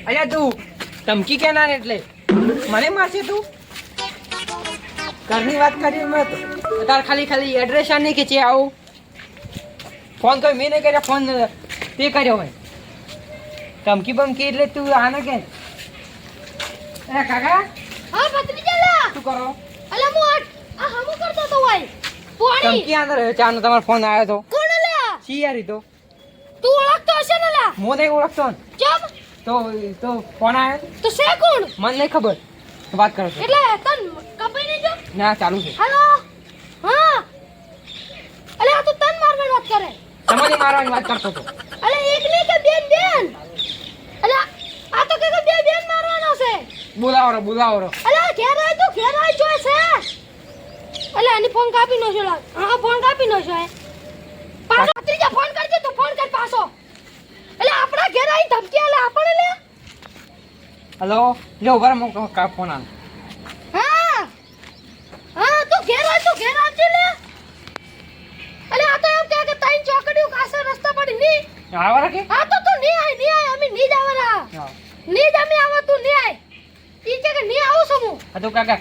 અલ્યા તું ધમકી કેનાર એટલે મને મારશે તું? ઘરની વાત કરી મેં તો તાર ખાલી એડ્રેસ આ નહીં કે છે આવું ફોન તો મેં નહીં કર્યા ફોન તે કર્યો હોય ધમકી બમકી એટલે તું આને કે એ કાકા હા ભત્રીજાલા શું કરો? અલા મો આ હમુ કરતો તો હોય પોણી ધમકી આંદર ચાનો તમારો ફોન આવ્યો તો કોણ લા સી યાર ઈ તો તું ઓળખતો હશે ને લા મો નહીં ઓળખતો ને કેમ તો ફોન આવ્યો તો છે કોણ મને નહીં ખબર વાત કરો છો એટલે તન કપાઈ નહીં જો ના ચાલુ છે હાલો હા અલે આ તો તન મારવાની વાત કરે તમને મારવાની વાત કરતો તો અલે એકલી કે બેન અલે આ તો કે બેન મારવાનો છે બોલાવો રો અલે ઘેર આય જો છે અલે આની ફોન કાપી નો છો લા હા ફોન કાપી નો છો પાછો ત્રીજા ફોન કરજે તું ફોન કર પાછો અલે આપણા ઘેર આઈ ધમકી આલે આપણે લે હલો લ્યો ઉભા રહો, મો કા ફોન આન હા તું ઘેર આવજે લે અલે આ તો એમ કે તાઈ ચોકડીઓ કાસે રસ્તા પડી ની આવા કે આ તો તું ની આય અમે ની જાવરા હા ની જમે આવ તું ની આય ઈ કે ની આવું છું હું આ તો કાકા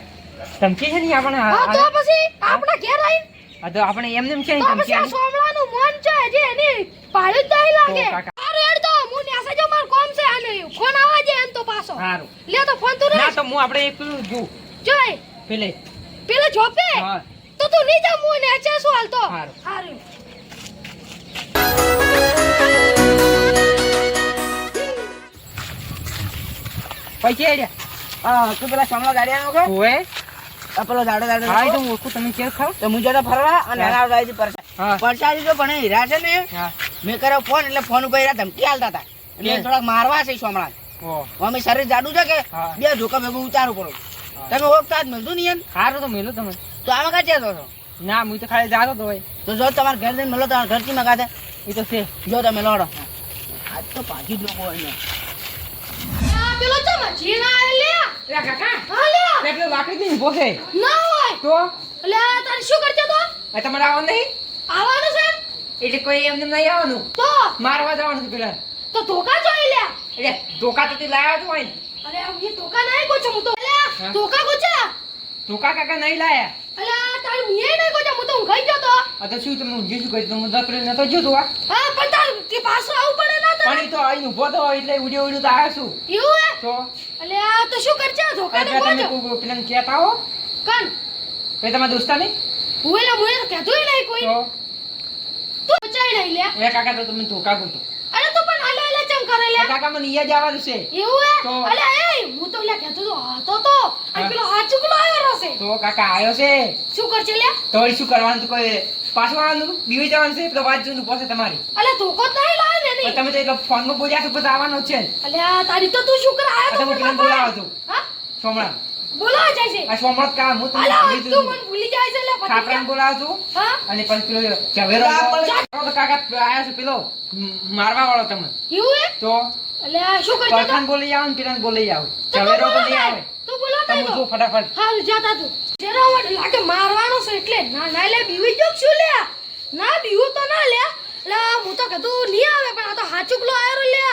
ધમકી છે ને આપણે હા તો પછી આપણા ઘેર આઈ આ તો આપણે એમને એમ છે ને તો ધમકી પછી આ આલી સોમલાનું મન છે જે એની પાળી જ નહીં લાગે તો કાકા. અરે હેડ તો હું ન્યાસે જો માર કોમ છે આને ફોન આવા જે એમ તો પાછો સારું લે તો ફોન તું ના રાખ તો હું આપણે એક પેલું જો જોય પેલે પેલે જોપે હા તો તું ની જા હું ને છે શું હાલતો સારું. હારું પૈસા આડ્યા તું પેલા સોમલા ગાડિયાનો કે ઓએ આ પેલો દાડો હા એ તો હું ઓળખું તમે કેમ ખાવ તો હું જતો ફરવા અને હા. એના આવતા પરસા હા પરસાદી તો પણ હીરા છે ને હા મેં કર્યો ફોન એટલે ફોન ઉપર હીરા ધમકી આલતા હતા એટલે કેમ? થોડાક મારવા છે સોમલા ઓ અમે શરીર જાડું છે કે હા. બે ઝોકા ભેગું ઉતારવું પડું હા. તમે ઓળખતા જ મળતું નહીં એમ સારું તો મેલું તમે તો આમાં કાં જતો છો ના હું તો ખાલી જાતો તો ભાઈ તો જો તમારા ઘર જઈને મળો તમારા ઘરથી મગાતે એ તો છે જો તમે લોડો આજ તો પાછી જ લોકો હોય ને આ પેલો તો મજીના લે લે કાકા હા લે લે પેલો વાકડી ની ઉભો છે ના હોય તો લે તારે શું કરજો તો આ તમારે આવવાનું નહીં આવવાનું છે એટલે કોઈ એમને નહીં આવવાનું તો મારવા જવાનું છે પેલા તો ધોકા જોઈ લે એટલે ધોકા તો તે લાયા તો હોય ને અરે એ ધોકા નહીં ગોચો હું તો હા. ધોકા ગોચા ધોકા કાકા નહીં લાયા અલા તાર મિયે નહીં ગોચા હું તો ઊંઘાઈ ગયો તો આ તો શું તમે ઊંઘી શું કરી હું દકડે નતો જોતો આ હા પણ તાર કે પાછો આવું પડે ના તાર પણ ઈ તો આઈને ઉભો તો એટલે ઉડ્યો તો આવ્યો છું એવું હે તો અલે આ તો શું કરજે ધોકા તો એટલે તમે ગોચો કોઈ પેલા કહેતા હો કન એ તમારા દોસ્તા નહીં મુએ તો કહેતું નહીં કોઈ તો તું બચાઈ નહીં લે એ કાકા તો તમે ધોકા ગોતો અરે તું પણ અલે ચમ કરે લે એ કાકા મને ઈયા જવાનું છે એવું હે તો? અલે એ હું તો લે કહેતો તો હતો તો અને હા. પેલો હાચુકલો આવ્યો રસે તો કાકા આવ્યો છે શું કરજે લે તો વળી શું કરવાનું તો કોઈ પાછું આવવાનું બીવી જવાનું છે તો વાત જોવાનું પાસે તમારી અલે ધોકો તો નહીં લાવે ને પણ ની તમે તો એટલો ફોનમાં બોલ્યા છો પછી આવવાનો જ છે ને. અલે આ તારી તો તું શું કર આ આયો તો હું પેલા બોલાવો છું હા સોમણા બોલાવા જાય છે આ સોમણા કામ હું તમને અલા ભૂલી તું જઉં મને ભૂલી જાય છે લે છાપરાને બોલાવો છું હા અને પછી પેલો ઝવેરો તો કાકા આવ્યો છે પેલો મારવા વાળો તમે એવું હે તો અલે આ શું કરજે તો પરખાન બોલી આવો ને પેલાને બોલી આવો તો તું ઝવેરો તો બોલાવા નહીં જાય. આવે તું બોલાવા તમે જાય જો તો ફટાફટ હાલ જાતા તું જેરો વડ લાગે મારવાનો છે એટલે ના ના લે બીવી જોક શું લે ના બીવું તો ના લે લે હું તો કીધું નહીં આવે પણ આ તો હાચુકલો આયરો લે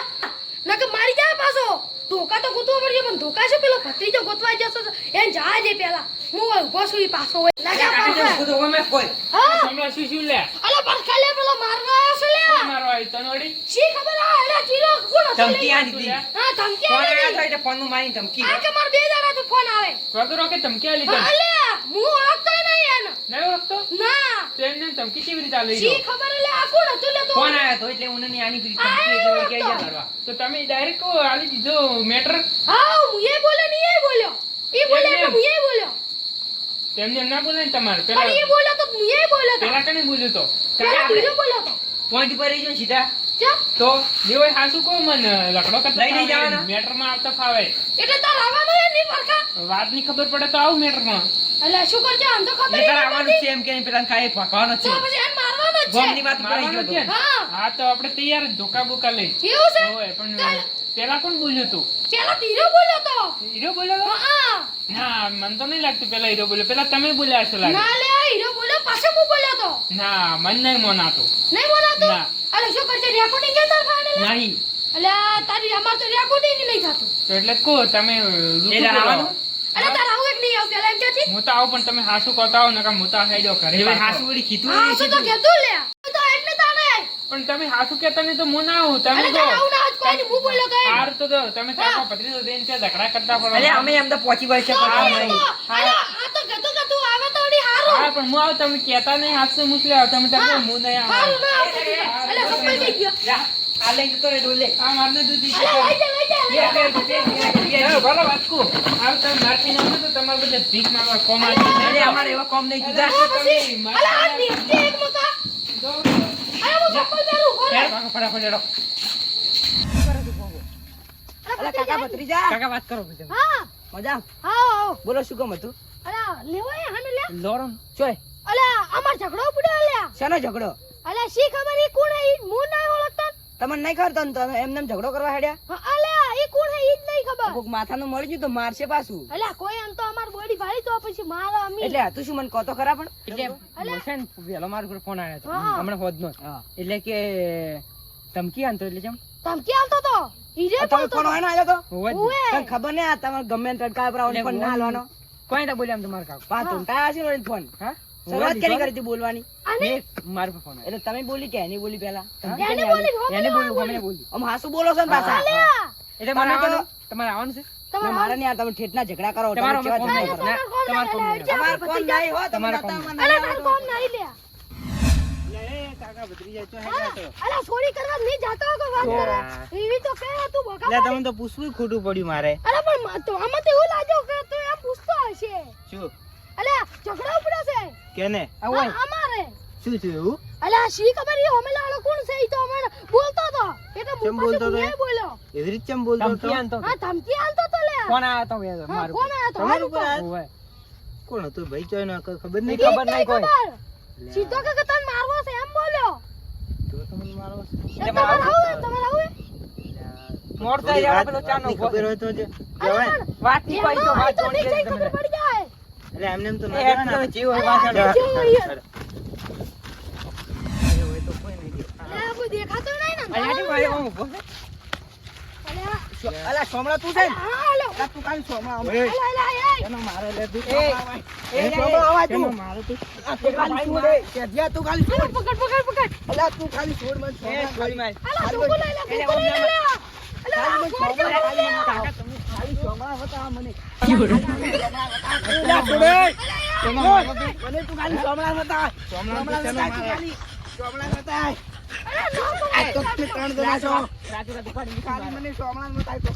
નકે મારી જાય પાછો ધોકા તો ગોતવો પડશે પણ ધોકા છે પેલો ભત્રીજો ગોતવાઈ જશે તો એને જા જે પેલા હું ઉભો છું ઈ પાછો હોય લાગે પાછો તો ગમે કોઈ હા હમણાં શું લે અલે પરખા લે પેલો મારવા આવ્યો છે લે મારો આવી તને વળી શી ખબર આ એલા ચીરો કોણ હતો ધમકી લે? આ દીધી હા ધમકી ફોન આલી આવ્યો દીધી. તો એટલે ફોનમાં મારી ધમકી આ કે માર બે દાડા તો ફોન આવે વગર કે ધમકી આલી તને અલે હું ઓળખતો નહીં એને નહીં ઓળખતો ના તેને ધમકી કેવી રીતે આલી શી રહ્યો? ખબર લે આ કોણ હતું લે તો ફોન આવ્યો તો એટલે ઉનની આની પેલી ધમકી એટલે વળી ક્યાં ગયા કરવા તો તમે ડાયરેક્ટ આલી દીધો મેટર હા હું એ બોલે નહીં એ બોલ્યો ઈ બોલે એમ તો એમ. હું એ બોલ્યો તેમને એમ ના બોલે ને તમારે પણ ઈ પેલા બોલ્યો તો હું એ બોલ્યો તો પેલા કને બોલ્યું તો પેલા બીજો બોલ્યો તો પોઈન્ટ પર રહી જાઓ સીધા ચા તો દેવાય હાસુ કહો મને લકડો કરતા લઈ નહીં જવાના? મેટરમાં આવતા ફાવે એટલે તાર આવવાનું હે નહીં પરખા વાત ની ખબર પડે તો આવું મેટરમાં એટલે શું કરજે આમ તો ખબર એટલે ય આવવાનું નથી. છે એમ કે પેલા ખાઈ ફાકવાનો છે તો પછી એને મારવાનો જ ગોમની છે વાત ઉપર આવી મારવાનું ગયો છે તો ને? હા. હા તો આપણે તૈયાર જ ધોકા બોકા લઈ એવું છે હોય પણ ચાલ. પેલા કોણ બોલ્યું તું પેલા તીરો બોલ્યો તો હીરો બોલ્યો હા ના મને તો નહીં લાગતું પેલા હીરો બોલ્યો પેલા તમે બોલ્યા હશો લાગે ના લે હીરો બોલ્યો પાછો હું બોલ્યો તો ના મન નહીં મોનાતું નહીં બોલાતો ના. અરે શું કરજે રેકોર્ડિંગ કે તાર ફાડે લે નહીં અલ્યા તારી અમાર તો રેકોર્ડિંગ નહીં થતું. તો એટલે જ કહું તમે એટલે લૂંટું આવવાનું? કરો. અલ્યા તાર આવું એક નહીં આવ પેલા એમ ક્યાંથી? હું તો આવું પણ તમે હાસુ કરતા હો નકર હું તો આ સાઈડ ઘરે એટલે ભાઈ પાછો. હાસુ વળી કીધું હા નહીં શું તો છે. કીધું લે તું તો એટલે તાને પણ તમે હાસુ કહેતા નહીં તો હું ના આવું તમે અલ્યા તાર આવું ના આજ કોઈ નહીં હું બોલ્યો કઈ હાર તો જો તમે કાકા ભત્રીજો થઈને ત્યાં ઝઘડા કરતા ફરો. અરે અમે એમ તો પહોંચી વળશે તો પણ આયા નહીં. તો અલ્યા આ તો કીધું કે તું આવે તો વળી હારું હા પણ હું આવું તમે કહેતા નહીં હાથસે મૂકલે આવો તમે તમે હું નહીં આવું. હારું ના આવતો અલ્યા સપલ થઈ ગયો જા, આ લઈ જતો રે ડોલે. આ મારને દૂધી છે. અલ્યા લઈ જા બે બે બે બે. એ ભલો વાતકુ. આવ તમે મારથી ના તો તમારે બધે ભીખ માંગવા કોમ અરે આવી અમારે એવા કોમ નહીં કીધા. પછી અલ્યા આ નીચે એક મોટા અલ્યા હું સપલ પહેરું બોલે ફટાફટ હેડો. અલા કાકા ભત્રીજા કાકા વાત કરો પછી. હા મજા હા બોલો શું કામ હતું અલ્યા લેવાય હને લે લોરમ. ચોય અલ્યા અમાર ઝઘડો પડ્યો અલ્યા શાનો ઝઘડો અલ્યા શી ખબર ઈ કોણ હે ઈ હું ના ઓળખતો તમને નહીં ખબર તમે એમને એમ ઝઘડો કરવા હેડ્યા અલ્યા ઈ કોણ હે ઈ જ નહીં ખબર કોક માથાનું મળી ગયું તો મારશે પાછું અલ્યા કોઈ આમ તો અમાર બોડી ભાળી તો પછી મારા અમી એટલે તું શું મને કહો તો ખરા પણ એટલે છે ને પેલો મારો પર ફોન આવ્યો હતો હા. હમણાં હોદનો જ. હા. એટલે કે ધમકી આનતો એટલે કેમ ધમકી આલતો તો ઈ રે તમે બોલતો ફોન હોય ને આવ્યો તો હોવે જ. ઉવે તને ખબર ને આ તમારે ગમે એને તડકા પર આવવાનો ફોન ના હાલવાનો કોઈ ના બોલ્યા આમ તમારે કાકો. પાછો ઊંટાયા હશે ને વળી ફોન હા શરૂઆત કેની કરી હતી બોલવાની અને મેં મારા પર ફોન આવ્યો. એટલે તમે બોલી કે એની બોલી પેલા ધમકી એને કેની બોલી, આવી? એને બોલ્યું અમે બોલ્યું. આમ હાસુ બોલો છો ને પાછા અલ્યા એટલે મારે તમે તો- આવવાનું? તમારે આવવાનું છે ના, મારે નહીં આ તમે ઠેઠના ઝઘડા કરો તમારો તમે કેવા ફોન ઝઘડા નહીં. કરો. ના, તમારો ફોન નહીં. તમારે ફોન નહીં હો તમે તમારે નતા ફોન મને અલ્યા આવ્યો તાર તો. કોમ નહીં લે અલ્યા ચોરી કરવા નહીં જાતો કોઈ વાત કરે એવી તો કે તું બકા તમને તો પૂછવું ખોટું પડ્યું મારે અલ્યા પણ તો આમાં તો એવું લાગ્યો કે તું એમ પૂછતો હશે શું અલ્યા ઝઘડો પડ્યો છે કેને આ હોય. અમારે શું થયું એવું અલ્યા શી ખબર ઈ હોમેલાવાળો કોણ છે ઈ તો અમને બોલતો તો એટલે કેમ હું બોલતો પાછું તો? નહીં બોલ્યો એવી રીતે કેમ બોલતો હતો? ધમકી આનતો હતો. હા ધમકી આલતો તો લે ફોન આવ્યો તો મેં હા, મારું કોણ આયો તો તમારું હારું ઉપર તો. હોવે. કોણ હતું ભાઈ ચોય નો ખબર નહીં ઈ જ ખબર નહીં કોઈ. ખબર. સીધો કે તને મારવો છે એમ બોલ્યો તો તમને મારો એ તમારે આવું મોડ થોડી થઈ જાય વાત પેલો ચાનો વાતની ખબર હોય તો જ કહેવાય ને. વાત ની કોઈ તો વાત તો નહીં જોડી ખબર પડી જાય એટલે એમને એમ તો એ ના કહેવાય તમે ને. જીવ હોય વાત અલ્યા, કરો. જેવું હોય યાર. એ હોય તો કોઈ નહીં. અલ્યા, કોઈ દેખાતું નહીં ને અહીંયા થી મારે આમ ઊભો છે. અલ્યા, અલા સોમડા તું છે ને હા, હાલો. અલા તું ખાલી સોમડા આમ. ઓય, અલ્યા, અલ્યા, એ. કેનો મારે લે તું? એ સોમડા આવા કેનો તું મારે તું? આ તું ખાલી છોડ એ. સેજ્યા તું ખાલી હાલો, છોડ પકડ, પકડ, પકડ. અલા તું ખાલી છોડ મને એ સોમડા છોડી મારી. હાલો, ધોકો લઈ લે, ધોકો લઈ લે, લે. અલ્યા, ખાલી મને છોડ સોમડા દે, લે. ખાલી તમે ખાલી સોમડા હતા મને અલા, છોડે. કેનો મારે તું? મને તું ખાલી સોમડા હતા સોમડા તું કેનો મારે? સોમડા હતા અલ્યા, ના, આ તો તમે ત્રણ જણા છો રાજુ રાજુ પાડી ખાલી મને સોમડા નતા તો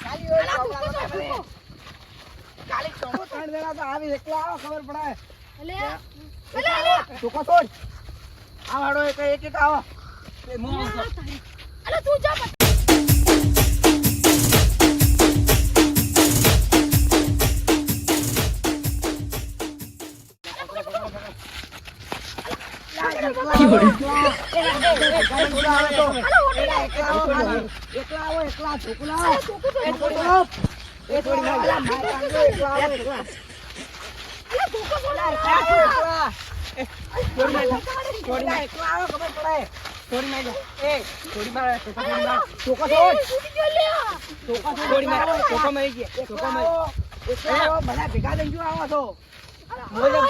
ખાલી અલ્યા, ધોકો તો, ધોકો. ખાલી સોમડા ત્રણ જણા તો આવી એકલા આવો ખબર પડે અલ્યા, અલ્યા, અલ્યા. ટૂંકો છોડ આ વાળો એક એક આવો અલ્યા, તું જા બસ. અલ્યા, ધોકો છોડ. છોડી મારે અલ્યા, ચોકો એ, છોડ છૂટી ગયો, લે. છોડી મારે ચોકો મરી ગયા ચોકો મરી બધા ભેગા થઈ ગયો આવો છો બોલો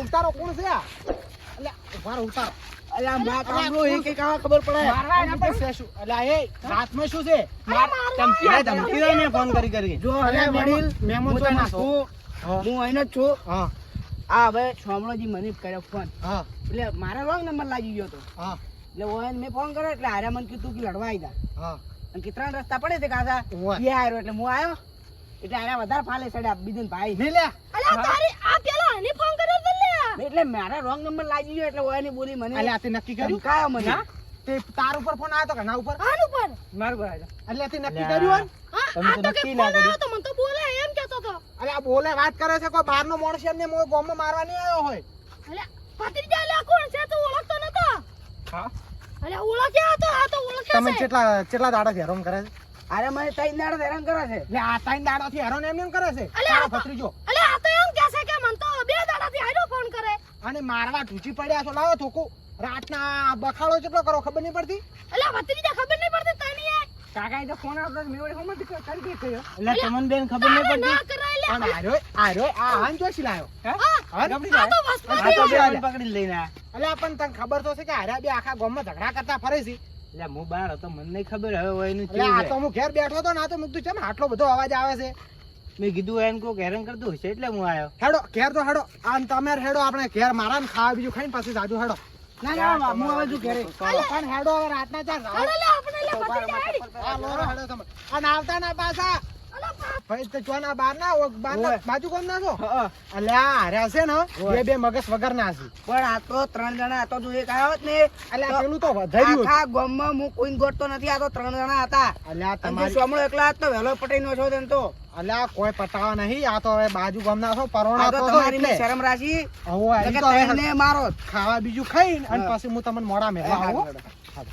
ઉતારો કોણ છે ખબર પડે રાતમાં શું છે ધમકી ધમકી ફોન કરી કરી જો હવે વડીલ મેમો હું તો તને ના છું. હું અહીં જ છું હા આ હવે સોમણોજી મને કર્યો ફોન હા એટલે મારા રોંગ નંબર લાગી ગયો હતો હા એટલે ઓય મેં ફોન કર્યો એટલે હારે મને કીધું કે લડવા આવી જા હા અને કે ત્રણ રસ્તા પડે છે કાકા ઓય. એ આવ્યો એટલે હું આવ્યો એટલે હારે વધારે ફાલે ચડ્યા બીજન ભાઈ નહીં લે અલ્યા, તારી આ પેલા આને ફોન કર્યો તો લે. એટલે મારા રોંગ નંબર લાગી ગયો એટલે ઓય ની બોલી મને એટલે આ તે નક્કી કર્યું ધમકાયો મને ના? તે તાર ઉપર ફોન આવ્યો તો કે ના ઉપર આનું પર. મારું ઘર આવ્યો એટલે તે નક્કી લ્યા. કર્યું હા, તમે આ તો તો નક્કી કે ના ફોન આવ્યો કર્યું. તો મને તો બોલે એમ કહેતો તો. અરે આ બોલે વાત કરે છે કોઈ બહારનો માણસ એમને ગામમાં મારવા નહીં આવ્યો હોય અલ્યા, ભત્રીજા, અલ્યા, કોણ છે? તું ઓળખતો નતો? હા અલ્યા, ઓળખ્યો હતો, આ તો ઓળખ્યો તમે છે. કેટલા દાડા હેરાન કરે છે અરે મને ત્રણ દાડા હેરાન કરે છે એટલે આ ત્રણ દાડા થી હેરાન એમને એમ કરે છે અલ્યા, તારો આ તો- ભત્રીજો અલ્યા, આ તો એમ અને મારવા ઢૂંચી પડ્યા છો લાવો થોકું રાતના બખાડો કેટલો કરો ખબર નહીં પડતી અલ્યા ભત્રીજા ખબર નહીં પડતી તને યાર કાકાએ તો ફોન આવતો મેં વળી હમણાં કરી દે કયો એટલે તમને બેન ખબર નહીં તારે પડતી ના કરાય લે પણ આર્યો આ હાન જોશી લાયો હે હા ગબડી આ તો જાય વસમાં આ તો ગયો. બેન પકડી લઈને આયા. અલ્યા પણ તને ખબર તો છે કે હાર્યા બે આખા ગામમાં ઝઘડા કરતા ફરે છે એટલે હું બહાર હતો મને નહીં ખબર હવે હોય એનું એટલે આ તો કેવું હું ઘેર બેઠો હતો ને આ તો મેં કીધું ચમ આટલો બધો અવાજ આવે છે મેં કીધું એને કોક હેરાન કરતું હશે એટલે હું આવ્યો હેડો ઘેર તો હેડો આમ તમે હેડો આપણે ઘેર મારા ને ખાવા બીજું ખાઈને પછી જાજુ હેડો ના હું હવે શું ઘેરે પણ હેડો હવે રાતના ચાર રાવ. અરે લે આપણે લે ભત્રીજા હેડી. આ લોરો હેડો તમે અને આવતા ના પાછા અલા બાપ. ભાઈ તો ચોના બાર ના બાર ના ઓય. બાજુ કોમ ના છો હા. અલ્યા હાર્યા છે ને ઓય. બે મગજ વગર ના છે પણ આ તો 3 જણા હતો તું એક આવ્યો જ ને અલ્યા પેલું તો વધાર્યું આખા ગામમાં હું કોઈ ગોતતો નથી આ તો 3 જણા હતા અલ્યા અને તમારી સોમણો એકલા હતો વહેલો પટાઈ નો છો તેમ તો અલ્યા કોઈ પટાવા નહીં આ તો હવે બાજુ ગામ ના છો પરોણા આ તો તો છો તમારી એટલે. મેં શરમ રાખી હવે એટલે તો હવે તને મારો ખાવા બીજું ખાઈને અને હા. પછી હું તમને મોડા મેળવા આવું હો. હા.